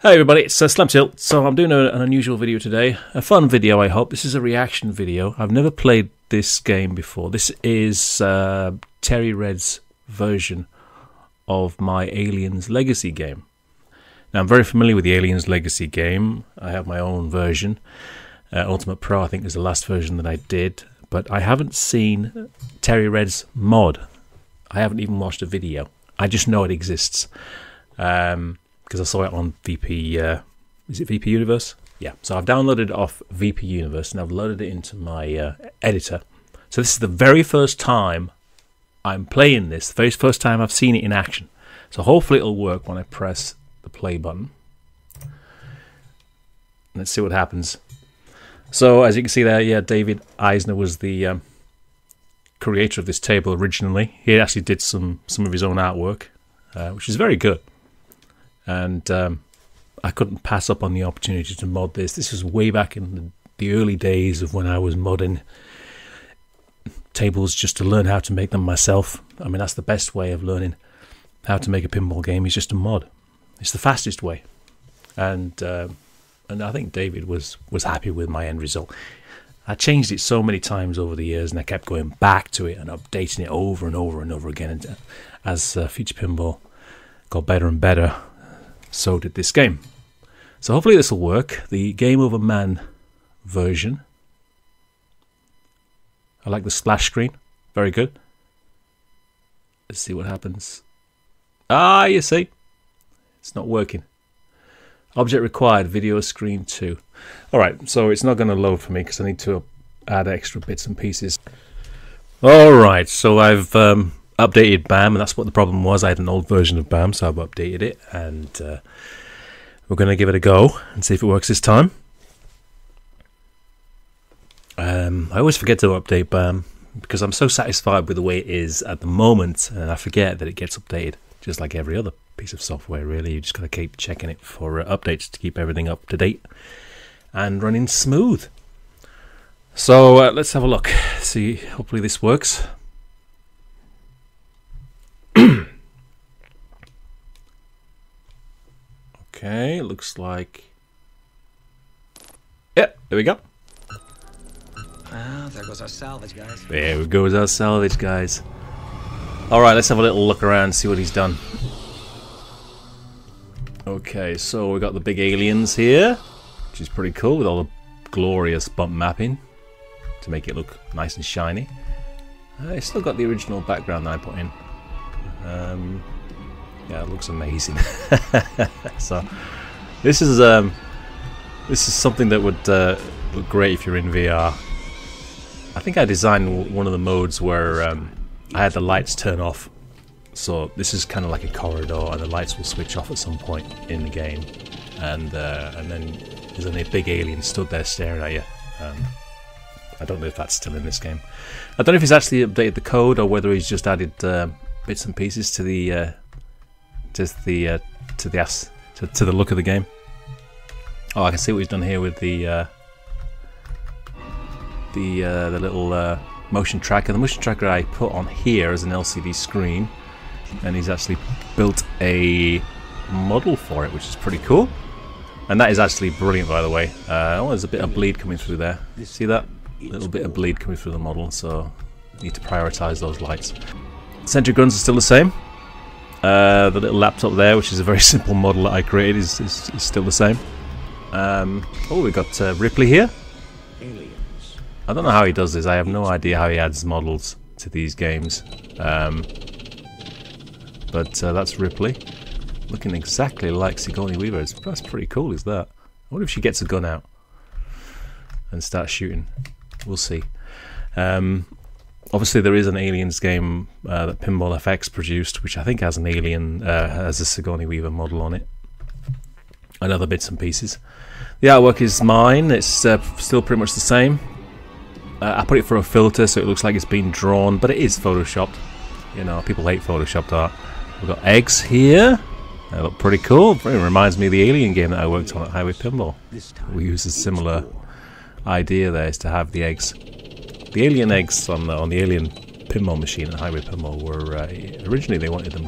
Hey everybody, it's Slamtilt. So I'm doing an unusual video today. A fun video, I hope. This is a reaction video. I've never played this game before. This is TerryRed's version of my Aliens Legacy game. Now I'm very familiar with the Aliens Legacy game. I have my own version. Ultimate Pro I think is the last version that I did. But I haven't seen TerryRed's mod. I haven't even watched a video. I just know it exists. Because I saw it on VP, is it VP Universe? Yeah, so I've downloaded it off VP Universe and I've loaded it into my editor. So this is the very first time I'm playing this, the very first time I've seen it in action. So hopefully it'll work when I press the play button. Let's see what happens. So as you can see there, yeah, David Eisner was the creator of this table originally. He actually did some of his own artwork, which is very good. And I couldn't pass up on the opportunity to mod this. This was way back in the early days of when I was modding tables just to learn how to make them myself. I mean, that's the best way of learning how to make a pinball game, is just a mod. It's the fastest way. And I think David was happy with my end result. I changed it so many times over the years, and I kept going back to it and updating it over and over and over again. And as Future Pinball got better and better, so did this game. So hopefully this will work. The Game Over Man version. I like the splash screen. Very good. Let's see what happens. Ah, you see. It's not working. Object required, video screen 2. Alright, so it's not going to load for me because I need to add extra bits and pieces. Alright, so I've updated BAM, and that's what the problem was. I had an old version of BAM, so I've updated it, and we're going to give it a go and see if it works this time. I always forget to update BAM because I'm so satisfied with the way it is at the moment, and I forget that it gets updated just like every other piece of software, really. You just got to keep checking it for updates to keep everything up to date and running smooth. So let's have a look. See, hopefully this works. Okay, looks like... Yeah, there we go. Ah, there goes our salvage, guys. There goes our salvage, guys. Alright, let's have a little look around and see what he's done. Okay, so we got the big aliens here, which is pretty cool, with all the glorious bump mapping to make it look nice and shiny. It's still got the original background that I put in. Yeah, it looks amazing. So this is something that would look great if you're in VR. I think I designed one of the modes where I had the lights turn off. So this is kind of like a corridor, and the lights will switch off at some point in the game, and then there's a big alien stood there staring at you. I don't know if that's still in this game. I don't know if he's actually updated the code or whether he's just added bits and pieces to the to the look of the game. Oh, I can see what he's done here with the little motion tracker. The motion tracker I put on here as an LCD screen, and he's actually built a model for it, which is pretty cool. And that is actually brilliant, by the way. Oh, there's a bit of bleed coming through there. See that? A little bit of bleed coming through the model, so you need to prioritize those lights. Sentry guns are still the same. The little laptop there, which is a very simple model that I created, is still the same. Oh, we've got Ripley here. I don't know how he does this. I have no idea how he adds models to these games. But that's Ripley, looking exactly like Sigourney Weaver. That's pretty cool, is that? I wonder if she gets a gun out and starts shooting. We'll see. Obviously, there is an Aliens game that Pinball FX produced, which I think has an alien, has a Sigourney Weaver model on it, and other bits and pieces. The artwork is mine. It's still pretty much the same. I put it for a filter, so it looks like it's been drawn, but it is photoshopped. You know, people hate photoshopped art. We've got eggs here. They look pretty cool. It reminds me of the Alien game that I worked on at Highway Pinball. We used a similar idea there, is to have the eggs. The alien eggs on the Alien Pinball machine at Highway Pinball were originally they wanted them.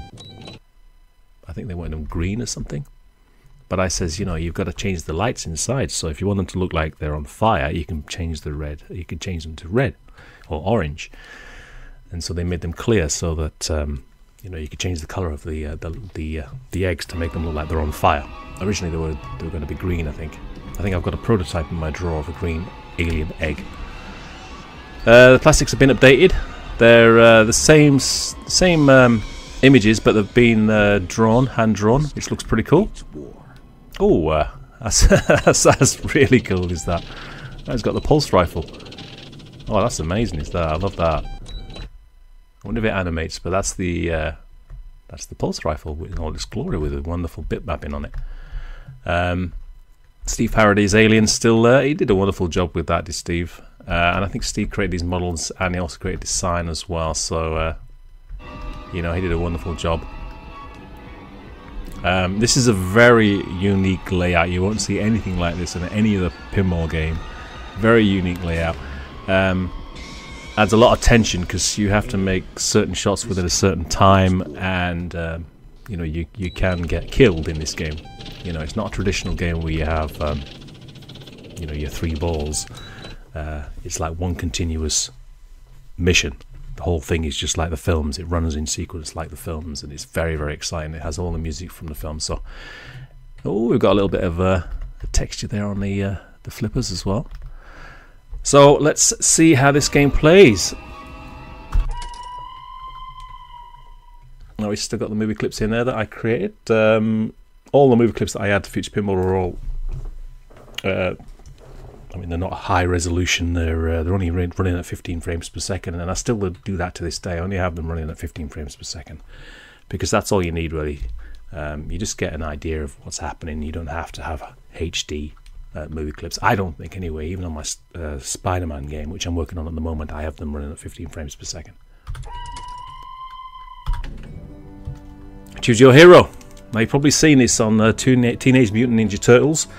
I think they wanted them green or something. But I says, you know, you've got to change the lights inside. So if you want them to look like they're on fire, you can change the red. You can change them to red or orange. And so they made them clear so that you know, you could change the color of the eggs to make them look like they're on fire. Originally they were going to be green. I think I've got a prototype in my drawer of a green alien egg. The plastics have been updated. They're the same images, but they've been hand drawn, which looks pretty cool. Oh, that's really cool. Is that? That's got the pulse rifle. Oh, that's amazing. Is that? I love that. I wonder if it animates, but that's the pulse rifle in all its glory with a wonderful bitmapping on it. Steve Faraday's Alien still there. He did a wonderful job with that, did Steve? And I think Steve created these models, and he also created design as well. So you know, he did a wonderful job. This is a very unique layout. You won't see anything like this in any other pinball game. Very unique layout. Adds a lot of tension because you have to make certain shots within a certain time, and you know, you can get killed in this game. You know, it's not a traditional game where you have you know, your 3 balls. It's like one continuous mission. The whole thing is just like the films. It runs in sequence like the films, and it's very, very exciting. It has all the music from the film. So, oh, we've got a little bit of a texture there on the flippers as well. So let's see how this game plays. Now we've still got the movie clips in there that I created. All the movie clips that I had to Future Pinball are all. I mean, they're not high resolution. They're only running at 15 frames per second, and I still do that to this day. I only have them running at 15 frames per second because that's all you need, really. You just get an idea of what's happening. You don't have to have HD movie clips. I don't think, anyway. Even on my Spider-Man game, which I'm working on at the moment, I have them running at 15 frames per second. Choose your hero. Now, you've probably seen this on Teenage Mutant Ninja Turtles.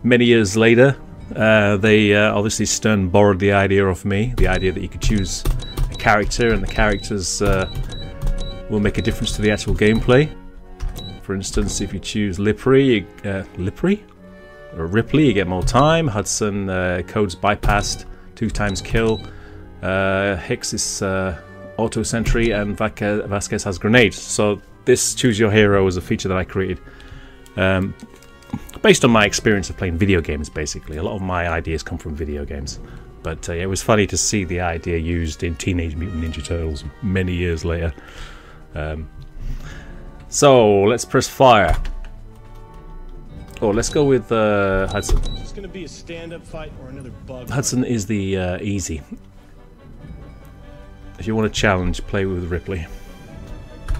Many years later, they obviously Stern borrowed the idea off me, the idea that you could choose a character and the characters will make a difference to the actual gameplay. For instance, if you choose Ripley, you get more time. Hudson, code's bypassed, 2 times kill. Hicks is auto sentry, and Vasquez has grenades. So this choose your hero is a feature that I created based on my experience of playing video games. Basically, a lot of my ideas come from video games, but it was funny to see the idea used in Teenage Mutant Ninja Turtles many years later. So let's press fire. Oh, let's go with Hudson. Is this gonna be a stand-up fight or another bug? Hudson is the easy. If you want to challenge, play with Ripley.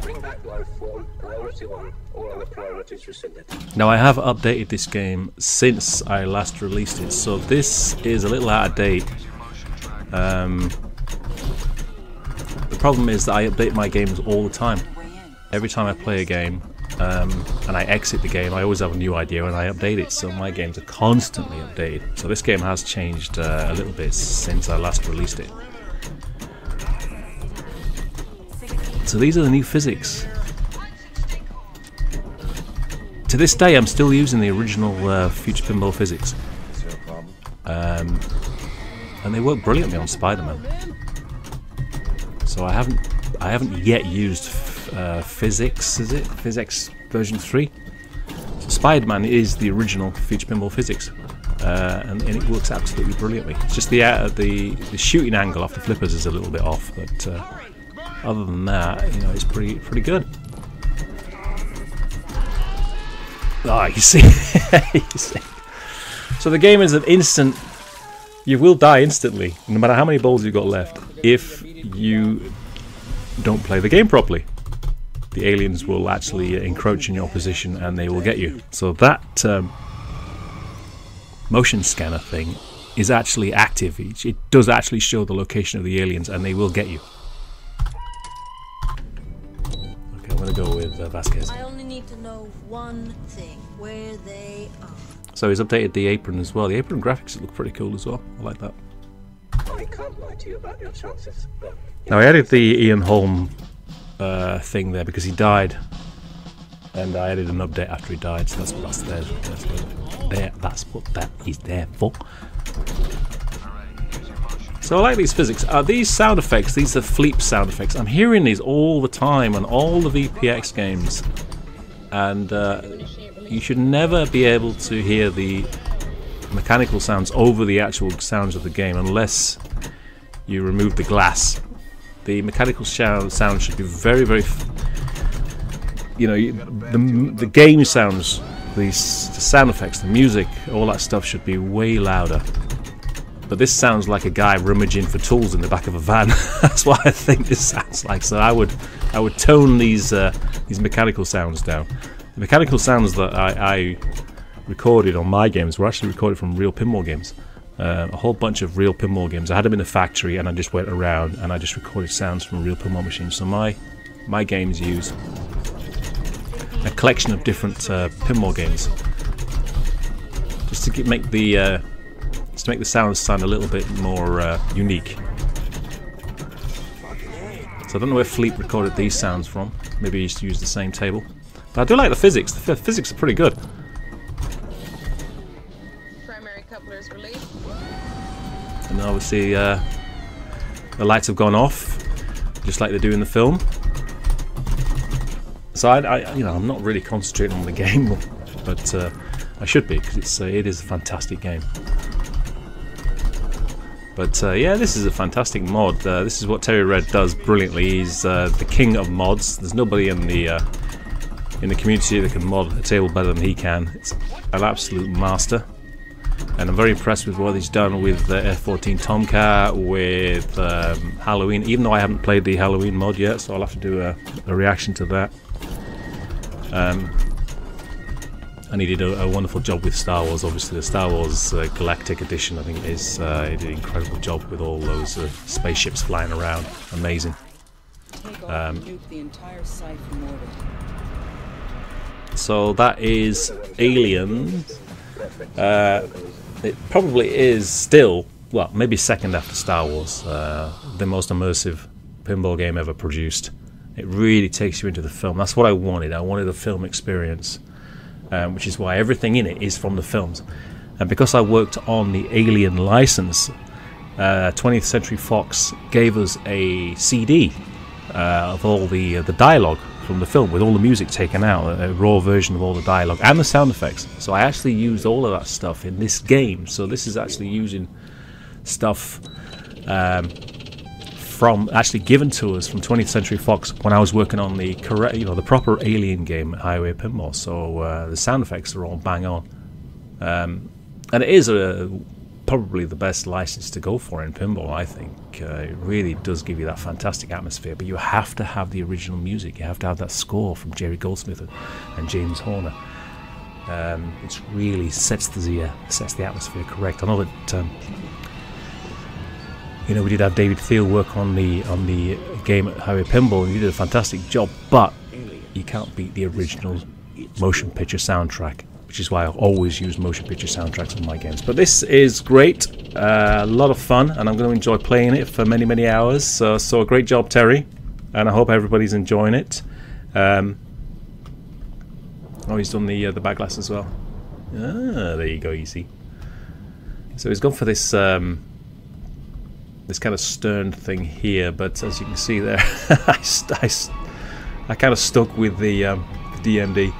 Bring back life form, priority 1, all other priorities rescinded. Now, I have updated this game since I last released it, so this is a little out of date. The problem is that I update my games all the time. Every time I play a game and I exit the game, I always have a new idea and I update it, so my games are constantly updated. So this game has changed a little bit since I last released it. So these are the new physics. To this day, I'm still using the original Future Pinball physics, and they work brilliantly on Spider-Man. So I haven't yet used physics. Is it physics version 3? So Spider-Man is the original Future Pinball physics, and it works absolutely brilliantly. It's just the shooting angle off the flippers is a little bit off, but other than that, you know, it's pretty good. Ah, you see. You see. So the game is an instant. You will die instantly, no matter how many balls you've got left, if you don't play the game properly. The aliens will actually encroach in your position and they will get you. So that motion scanner thing is actually active. It does actually show the location of the aliens and they will get you. Okay, I'm going to go with Vasquez. I only need to know one thing, where they are. So he's updated the apron as well. The apron graphics look pretty cool as well. I like that. I can't lie to you about your chances, but Now I added the Ian Holm thing there because he died and I added an update after he died, so that's what that is there for. So I like these physics. These sound effects, these are Fleep sound effects. I'm hearing these all the time on all the VPX games, and you should never be able to hear the mechanical sounds over the actual sounds of the game unless you remove the glass. The mechanical sound should be very, very, the game sounds, the sound effects, the music, all that stuff should be way louder. But this sounds like a guy rummaging for tools in the back of a van. That's what I think this sounds like. So I would tone these mechanical sounds down. The mechanical sounds that I recorded on my games were actually recorded from real pinball games. A whole bunch of real pinball games. I had them in the factory, and I just went around and I just recorded sounds from real pinball machines. So my games use a collection of different pinball games, just to make the sounds sound a little bit more unique. So I don't know where Fleep recorded these sounds from. Maybe he used to use the same table. But I do like the physics. The physics are pretty good. Primary couplers released. And obviously the lights have gone off, just like they do in the film. So I'm not really concentrating on the game, but I should be, because it is a fantastic game. But yeah, this is a fantastic mod. This is what TerryRed does brilliantly. He's the king of mods. There's nobody in the community that can mod a table better than he can. It's an absolute master. And I'm very impressed with what he's done with F-14 Tomcat, with Halloween, even though I haven't played the Halloween mod yet, so I'll have to do a reaction to that. And he did a wonderful job with Star Wars, obviously. The Star Wars Galactic Edition, I think it is. He did an incredible job with all those spaceships flying around. Amazing. So that is Alien. It probably is still, well, maybe second after Star Wars, the most immersive pinball game ever produced. It really takes you into the film. That's what I wanted. I wanted a film experience, which is why everything in it is from the films. And because I worked on the Alien license, 20th Century Fox gave us a CD of all the dialogue from the film, with all the music taken out, a raw version of all the dialogue and the sound effects. So I actually used all of that stuff in this game. So this is actually using stuff from actually given to us from 20th Century Fox when I was working on the correct, the proper Alien game at Highway Pinball. So the sound effects are all bang on, and it is probably the best license to go for in pinball, I think. It really does give you that fantastic atmosphere, but you have to have the original music. You have to have that score from Jerry Goldsmith and James Horner. It really sets the atmosphere correct. I know that we did have David Thiel work on the game at Highway Pinball, and he did a fantastic job, but you can't beat the original motion picture soundtrack, which is why I always use motion picture soundtracks on my games. But this is great, a lot of fun, and I'm going to enjoy playing it for many, many hours. So a great job, Terry, and I hope everybody's enjoying it. Oh, he's done the back glass as well. Ah, there you go, you see. So he's gone for this this kind of stern thing here, but as you can see there, I kind of stuck with the DMD.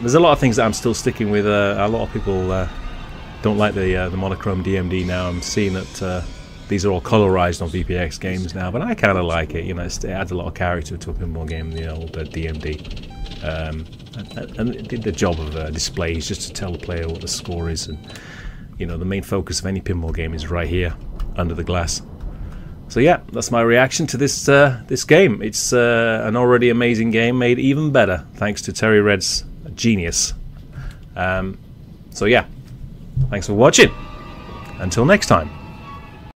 There's a lot of things that I'm still sticking with. A lot of people don't like the monochrome DMD now. I'm seeing that these are all colorized on VPX games now, but I kind of like it. It adds a lot of character to a pinball game, the old DMD. And it did the job of displays, just to tell the player what the score is. And the main focus of any pinball game is right here under the glass. So yeah, that's my reaction to this this game. It's an already amazing game made even better thanks to TerryRed's genius. So yeah, thanks for watching. Until next time.